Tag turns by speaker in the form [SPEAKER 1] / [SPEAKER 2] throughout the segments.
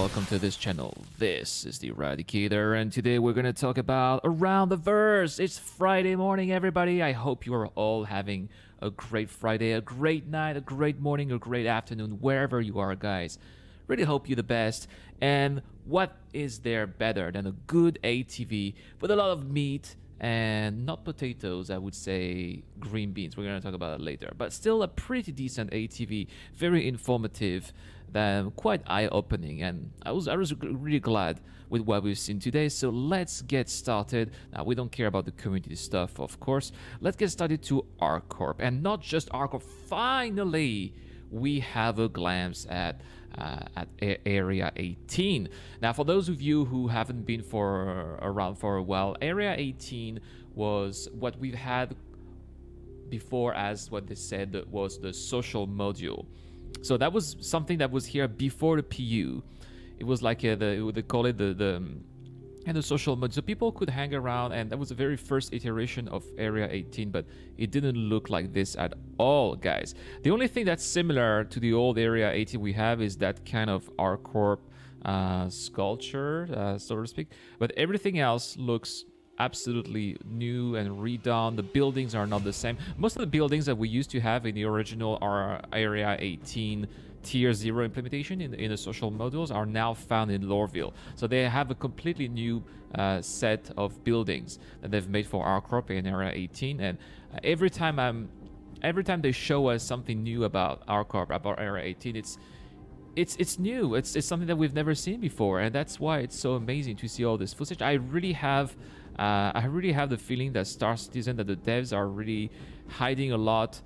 [SPEAKER 1] welcome to this channel. This is the Eradicator, and today we're gonna talk about Around the Verse. It's Friday morning, everybody. I hope you are all having a great Friday, a great night, a great morning, a great afternoon, wherever you are, guys. Really hope you the best. And what is there better than a good ATV with a lot of meat and not potatoes, I would say green beans. We're going to talk about it later, but still a pretty decent ATV, very informative, quite eye-opening, and I was really glad with what we've seen today. So let's get started. Now, we don't care about the community stuff, of course. Let's get started to ArcCorp, and not just ArcCorp. Finally, we have a glance at Area 18. Now, for those of you who haven't been around for a while, Area 18 was what we've had before as what they said was the social module. So that was something that was here before the PU. It was like they call it the social mode, so people could hang around, and that was the very first iteration of Area 18, but it didn't look like this at all, guys. The only thing that's similar to the old Area 18 we have is that kind of ArcCorp sculpture, so to speak, but everything else looks absolutely new and redone. The buildings are not the same. Most of the buildings that we used to have in the original Area 18 Tier 0 implementation in the social modules are now found in Lorville. So they have a completely new set of buildings that they've made for ArcCorp in Area 18. And every time they show us something new about ArcCorp, about Area 18, it's new. It's something that we've never seen before, and that's why it's so amazing to see all this footage. I really have the feeling that Star Citizen, that the devs are really hiding a lot.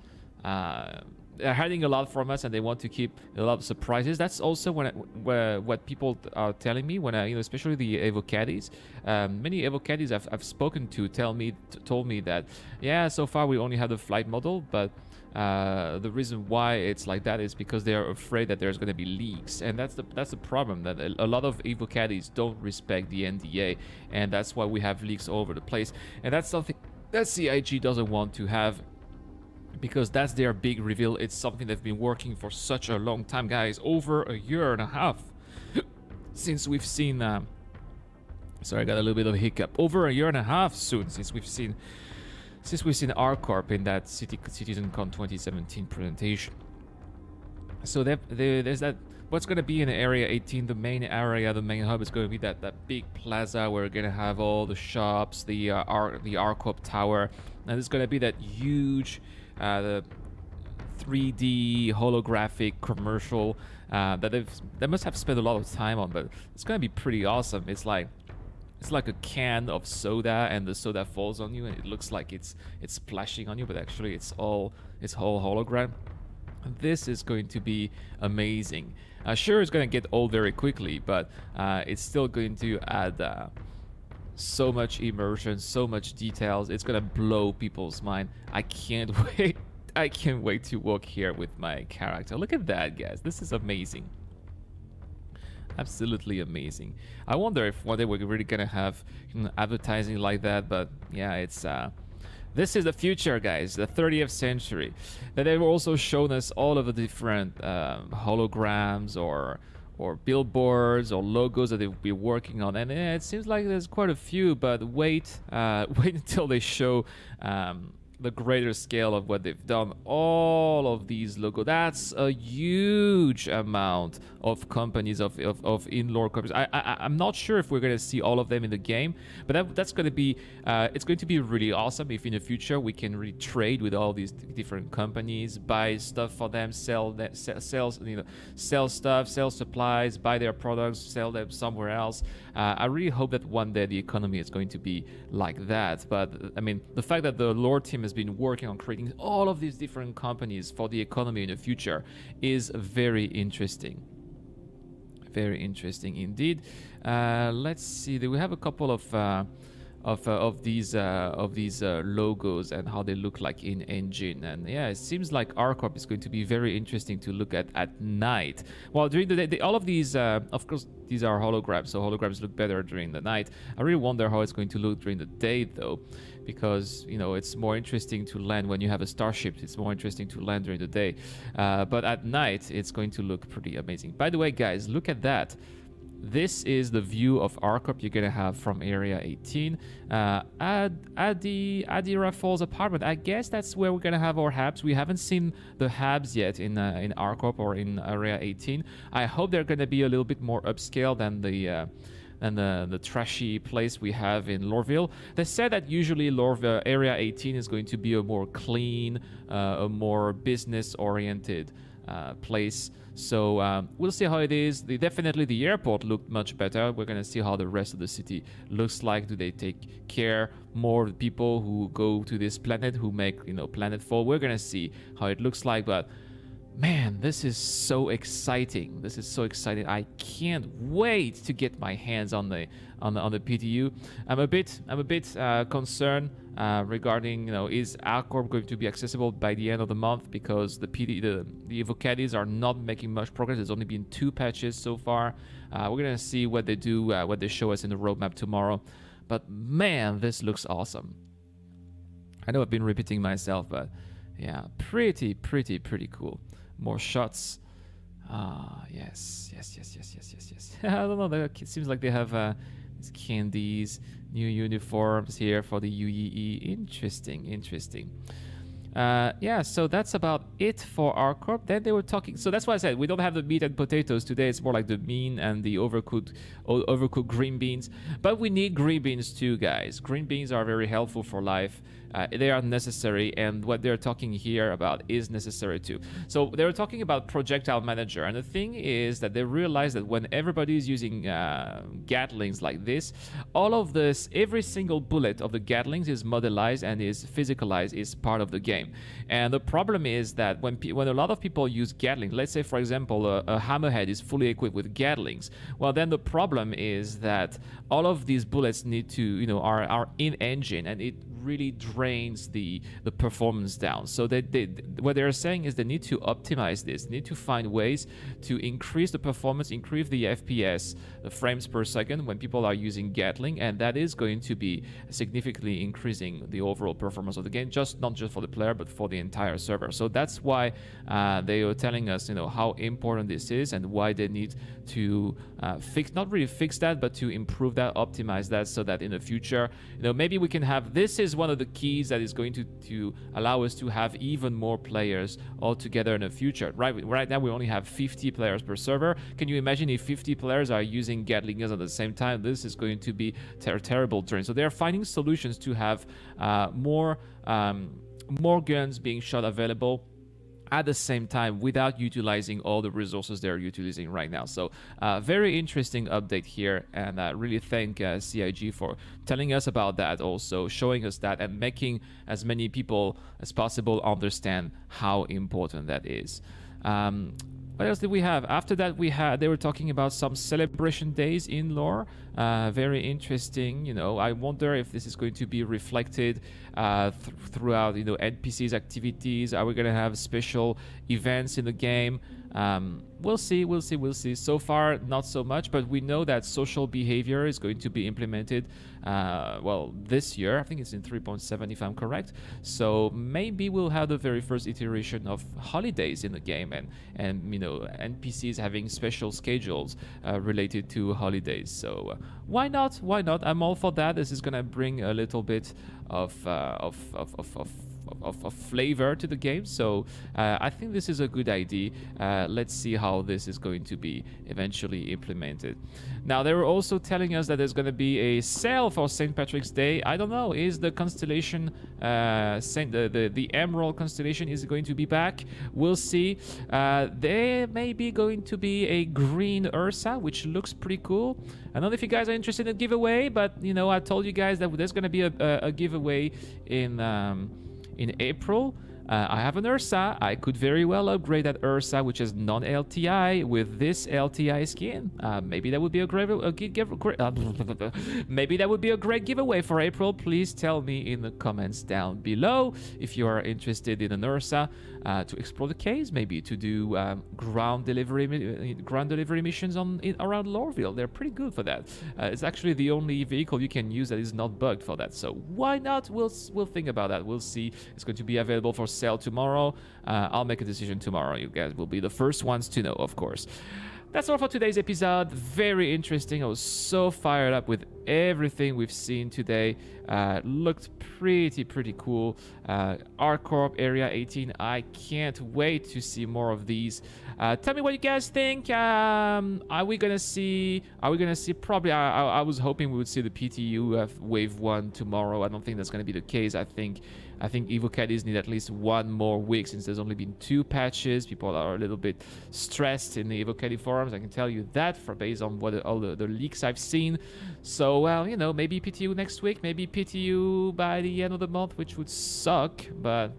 [SPEAKER 1] They're hiding a lot from us, and they want to keep a lot of surprises. That's also what people are telling me when especially the Evo caddies. Many Evo caddies I've spoken to told me that yeah, so far we only have the flight model, but the reason why it's like that is because they are afraid that there's going to be leaks, and that's the problem, that a lot of Evo caddies don't respect the NDA, and that's why we have leaks all over the place, and that's something that CIG doesn't want to have, because that's their big reveal. It's something they've been working for such a long time, guys, over a year and a half since we've seen sorry, I got a little bit of a hiccup. Over a year and a half soon since we've seen ArcCorp in that CitizenCon 2017 presentation. So there's that. What's going to be in Area 18, the main area, the main hub, is going to be that big plaza where we're going to have all the shops, the ArcCorp tower, and it's going to be that huge the 3D holographic commercial that they must have spent a lot of time on, but it's going to be pretty awesome. It's like a can of soda, and the soda falls on you, and it looks like it's splashing on you, but actually it's all hologram. This is going to be amazing. Sure, it's going to get old very quickly, but it's still going to add so much immersion, so much details. It's going to blow people's mind. I can't wait. I can't wait to walk here with my character. Look at that, guys. This is amazing. Absolutely amazing. I wonder if one day we're really gonna have advertising like that, but yeah, it's this is the future, guys, the 30th century. That they've also shown us all of the different holograms or billboards or logos that they'll be working on, and it seems like there's quite a few, but wait until they show the greater scale of what they've done. All of these logos, that's a huge amount of companies, of in-lore companies. I'm not sure if we're going to see all of them in the game, but that's going to be it's going to be really awesome if in the future we can really trade with all these different companies, buy stuff for them, sell stuff, sell supplies, buy their products, sell them somewhere else. I really hope that one day the economy is going to be like that. But I mean, the fact that the lore team has been working on creating all of these different companies for the economy in the future is very interesting. Very interesting indeed. Let's see. We have a couple of these logos and how they look like in engine, and yeah, it seems like ArcCorp is going to be very interesting to look at night. Well, during the day, all of these, of course, these are holograms, so holograms look better during the night. I really wonder how it's going to look during the day, though, because it's more interesting to land when you have a starship. It's more interesting to land during the day, but at night it's going to look pretty amazing. By the way, guys, look at that. this is the view of ARCOP you're gonna have from Area 18. Adi Raffles apartment. I guess that's where we're gonna have our hubs. We haven't seen the hubs yet in ARCOP or in Area 18. I hope they're gonna be a little bit more upscale than the trashy place we have in Lorville. They said that usually Lorville Area 18 is going to be a more clean, a more business-oriented place. So we'll see how it is. Definitely the airport looked much better. We're going to see how the rest of the city looks like. Do they take care more of the people who go to this planet, who make, you know, planetfall? We're going to see how it looks like, but man, this is so exciting. This is so exciting. I can't wait to get my hands on the PTU. I'm a bit concerned regarding, you know, is ARCORP going to be accessible by the end of the month, because the Evocaddies are not making much progress. There's only been 2 patches so far. We're gonna see what they do, what they show us in the roadmap tomorrow. But man, this looks awesome. I know I've been repeating myself, but yeah, pretty cool. More shots. Yes. I don't know. It seems like they have these candies, new uniforms here for the UEE. Interesting. Yeah, so that's about it for ARCORP. Then they were talking. So that's why I said we don't have the meat and potatoes today. It's more like the bean and the overcooked green beans. But we need green beans too, guys. Green beans are very helpful for life. They are necessary, and what they're talking here about is necessary too. So they were talking about Projectile Manager, and the thing is that they realized that when everybody is using Gatlings like this, all of this, every single bullet of the Gatlings is modelized and is physicalized, is part of the game. And the problem is that when a lot of people use Gatling, let's say for example a Hammerhead is fully equipped with Gatlings, well then the problem is that all of these bullets need to, you know, are in engine, and it really drains the performance down. So what they're saying is they need to optimize this, need to find ways to increase the performance, increase the FPS, the frames per second when people are using Gatling, and that is going to be significantly increasing the overall performance of the game, not just for the player but for the entire server. So that's why they are telling us, you know, how important this is and why they need to not really fix that, but to improve that, optimize that, so that in the future, you know, maybe we can have, this is one of the keys that is going to allow us to have even more players all together in the future. Right now we only have 50 players per server. Can you imagine if 50 players are using Gatling guns at the same time? This is going to be terrible drain. So they're finding solutions to have more guns being shot available at the same time without utilizing all the resources they're utilizing right now. So very interesting update here, and I really thank CIG for telling us about that, also showing us that and making as many people as possible understand how important that is. What else did we have? After that, they were talking about some celebration days in lore. Very interesting. You know, I wonder if this is going to be reflected throughout, you know, NPCs activities. Are we going to have special events in the game? We'll see. So far, not so much, but we know that social behavior is going to be implemented, well, this year. I think it's in 3.7 if I'm correct. So maybe we'll have the very first iteration of holidays in the game, and you know, NPCs having special schedules related to holidays. So why not? I'm all for that. This is gonna bring a little bit of flavor to the game. So I think this is a good idea. Let's see how this is going to be eventually implemented. Now, they were also telling us that there's going to be a sale for St. Patrick's Day. I don't know, is the constellation the Emerald constellation, is going to be back? We'll see. There may be going to be a green Ursa, which looks pretty cool. I don't know if you guys are interested in a giveaway, but you know, I told you guys that there's going to be a giveaway in April. I have an Ursa. I could very well upgrade that Ursa, which is non-LTI, with this LTI skin. Maybe that would be a great giveaway for April. Please tell me in the comments down below if you are interested in an Ursa to explore the caves, maybe to do ground delivery missions around Lorville. They're pretty good for that. It's actually the only vehicle you can use that is not bugged for that. So why not? We'll think about that. We'll see. It's going to be available for sale tomorrow. I'll make a decision tomorrow. You guys will be the first ones to know, of course. That's all for today's episode. Very interesting. I was so fired up with everything we've seen today. Looked pretty cool. ArcCorp Area 18. I can't wait to see more of these. Tell me what you guys think. Are we gonna see probably, I was hoping we would see the PTU wave 1 tomorrow. I don't think that's gonna be the case. I think evocators need at least 1 more week, since there's only been 2 patches. People are a little bit stressed in the evocator forums, I can tell you that, based on what all the leaks I've seen. So, well, you know, maybe PTU next week, maybe PTU by the end of the month, which would suck, but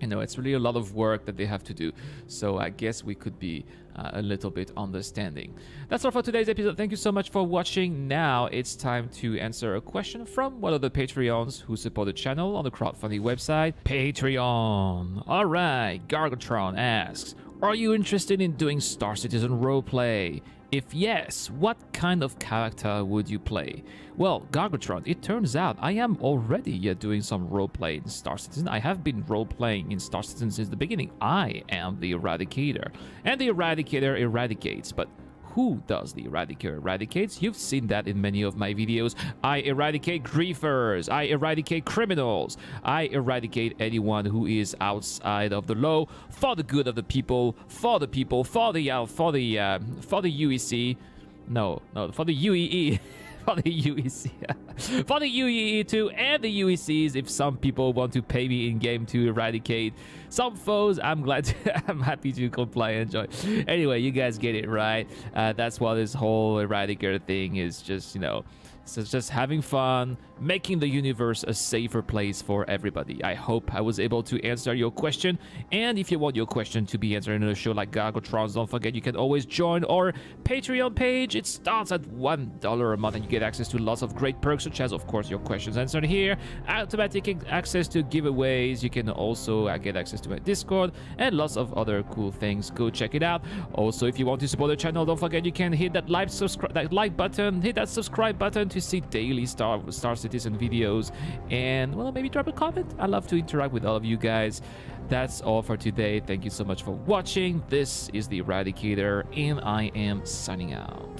[SPEAKER 1] you know, it's really a lot of work that they have to do. So I guess we could be a little bit understanding. That's all for today's episode. Thank you so much for watching. Now it's time to answer a question from one of the Patreons who support the channel on the crowdfunding website, Patreon. All right, Gargotron asks, are you interested in doing Star Citizen roleplay? If yes, what kind of character would you play? Well, Gargotron, it turns out I am already doing some roleplay in Star Citizen. I have been roleplaying in Star Citizen since the beginning. I am the Eradicator, and the Eradicator eradicates, but who does the Eradicator eradicates? You've seen that in many of my videos. I eradicate griefers, I eradicate criminals, I eradicate anyone who is outside of the law for the good of the people, for the UEC. No, for the UEE. For the UEC, for the UEE too, and the UECs. If some people want to pay me in game to eradicate some foes, I'm happy to comply and join. Anyway, you guys get it, right? That's what this whole eradicator thing is. Just, you know, so it's just having fun, making the universe a safer place for everybody. I hope I was able to answer your question. And if you want your question to be answered in a show like Gargotrons, don't forget you can always join our Patreon page. It starts at $1 a month, and you get access to lots of great perks, such as, of course, your questions answered here, automatic access to giveaways. You can also get access to my Discord and lots of other cool things. Go check it out. Also, if you want to support the channel, don't forget you can hit that like button, hit that subscribe button to see daily Star Citizen videos, and, well, maybe drop a comment. I love to interact with all of you guys. That's all for today. Thank you so much for watching. This is the Eradicator, and I am signing out.